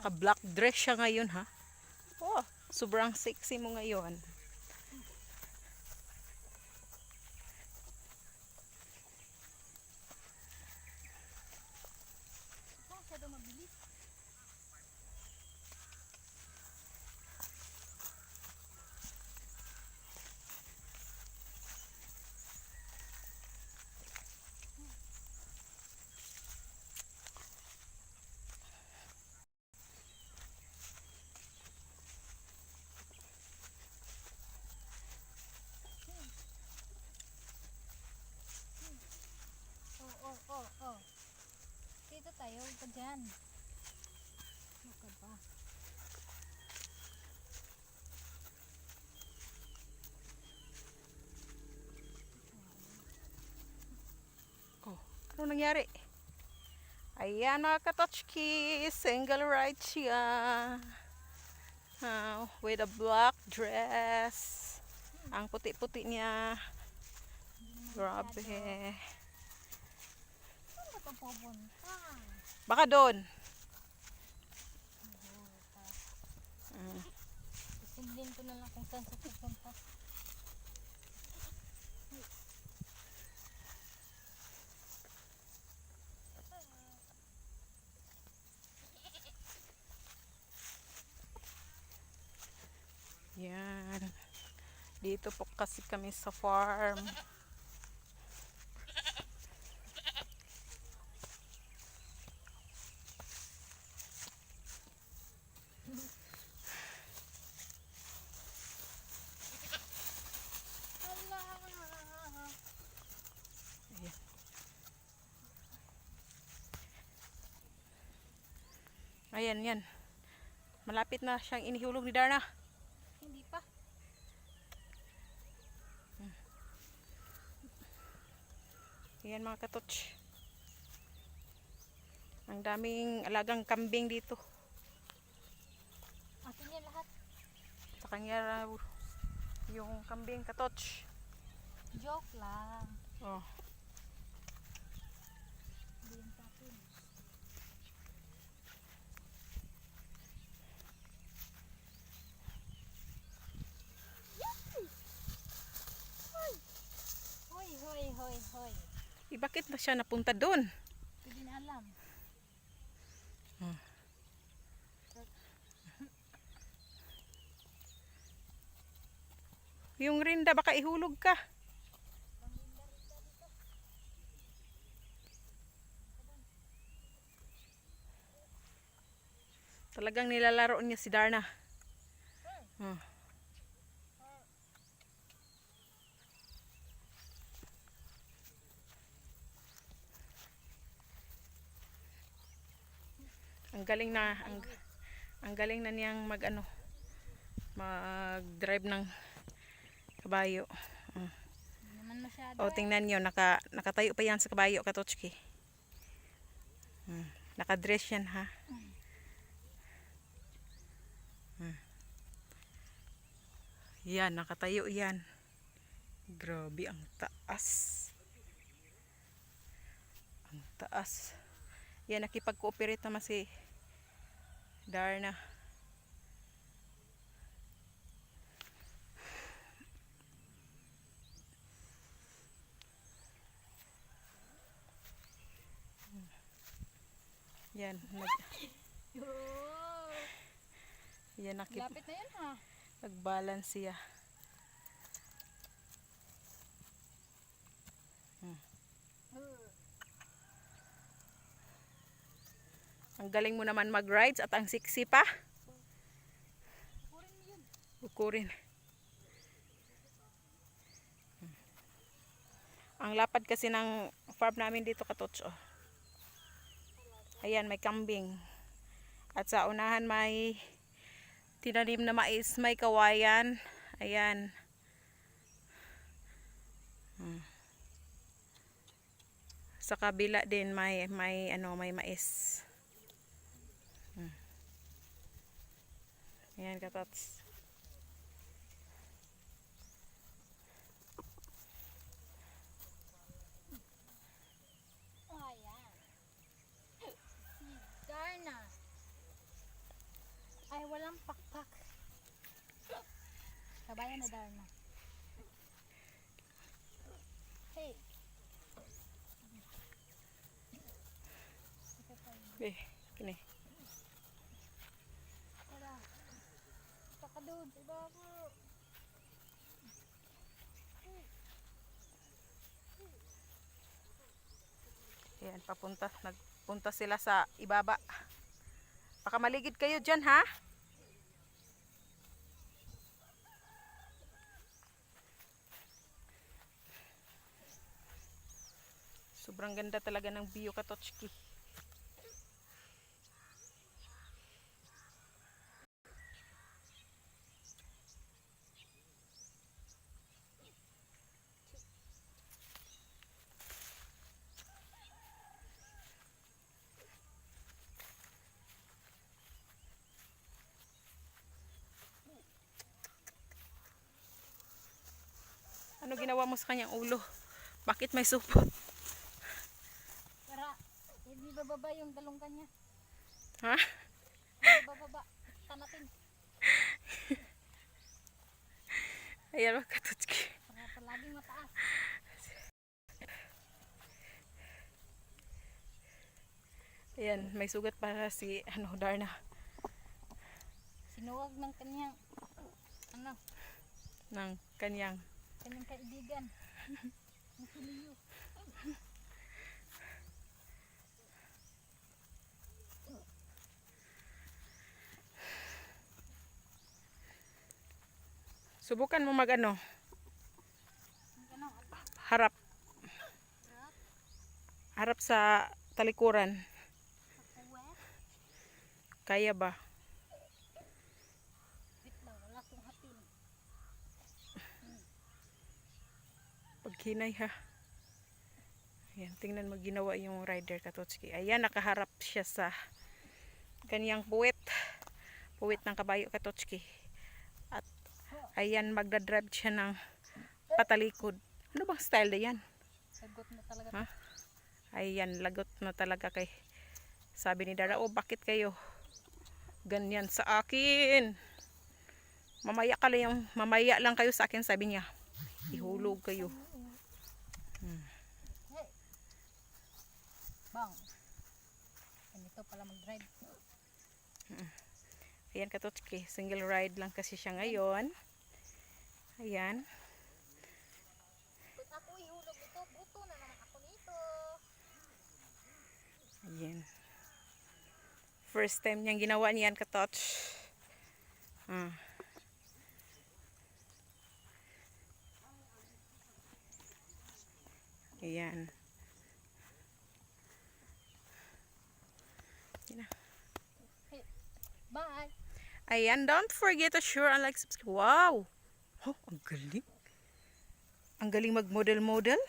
Naka-black dress siya ngayon, ha? Oh, sobrang sexy mo ngayon. Masyado mabilis. Oh. Dito tayo, huwag ka dyan. Baka ba? Oh, ano nangyari? Ayan mga katotchki, single ride siya. With a black dress. Ang puti-puti niya. Grabe. Saan ba ito pupunta? Baka doon. Isimblin ko na lang kung saan sa pupunta. Yan. Dito po kasi kami sa farm. Ayan, yan. Malapit na siyang inihulog ni Darna. Hindi pa. Ayan mga katotch. Ang daming alagang kambing dito. Atin yan lahat. Sa kanya yung kambing katotch. Joke lang. Oh. Hindi yan sa akin. Hoy. Bakit na siya napunta doon? Hindi na alam. Yung rinda, baka ihulog ka. Talagang nilalaro niya si Darna. Ang galing na niyang mag-drive ng kabayo. Hindi naman masyado. O, tingnan niyo, nakatayo pa yan sa kabayo, katotchki. Nakadress yan, ha? Yan, nakatayo yan. Grabe, ang taas. Ang taas. Yan, nakipag-cooperate naman si Darna. Yan, yan Lapit na yan ha. nag-balance siya. Ang galing mo naman mag-rides at ang sexy pa. Bukurin. Ang lapad kasi ng farm namin dito, katotso. Ayan, may kambing. At sa unahan may tinanim na mais, may kawayan. Ayan. Sa kabila din may mais. Ayan, katots. Ayan. Si Darna. pak, pak. Kabayan na Darna. Hey. Eh, kini. Tara. Pakadod. Iba ako. Ayan, nagpunta sila sa ibaba. Baka maligid kayo dyan, ha? Sobrang ganda talaga ng view, Katochki. Ano ginawa mo sa kanyang ulo? Bakit may supot? Para. Hindi bababa yung dalunggan niya. Ha? Hindi bababa. Tanatin. Ayan mga Katochki. Para palaging mataas. Ayan, may sugat para si Darna. Sinuwag ng kanyang Ng kanyang. kanyang kaibigan. Ang kuliyo. Subukan mo magano, Ang ganun. harap. Harap sa talikuran. Kakuwet. Kaya ba? Wait lang. Wala kong hapin. Paghinay ha. Ayan, tingnan mo ginawa yung rider, Katochki. Ayan, nakaharap siya sa kanyang puwit. Puwit ng kabayo, Katochki. At ayan, magdadrive siya ng patalikod. Ano bang style na yan? Sagot na talaga. Ha? Ayan, lagot na talaga kay. Sabi ni Dara, oh bakit kayo ganyan sa akin? Mamaya lang kayo sa akin, sabi niya. Ihulog kayo. Hey. Bang. Ganito pala mag-drive. Ayan, Katochki, single ride lang kasi siya ngayon. Ayan. Kung ako ihulog ito, buto na naman ako nito. Ayan. First time niyang ginawa niyan, Katoch. Ayan. Hey. Bye. Ayan, don't forget to share and like, subscribe. Wow! Oh, ang galing. Ang galing mag-model-model.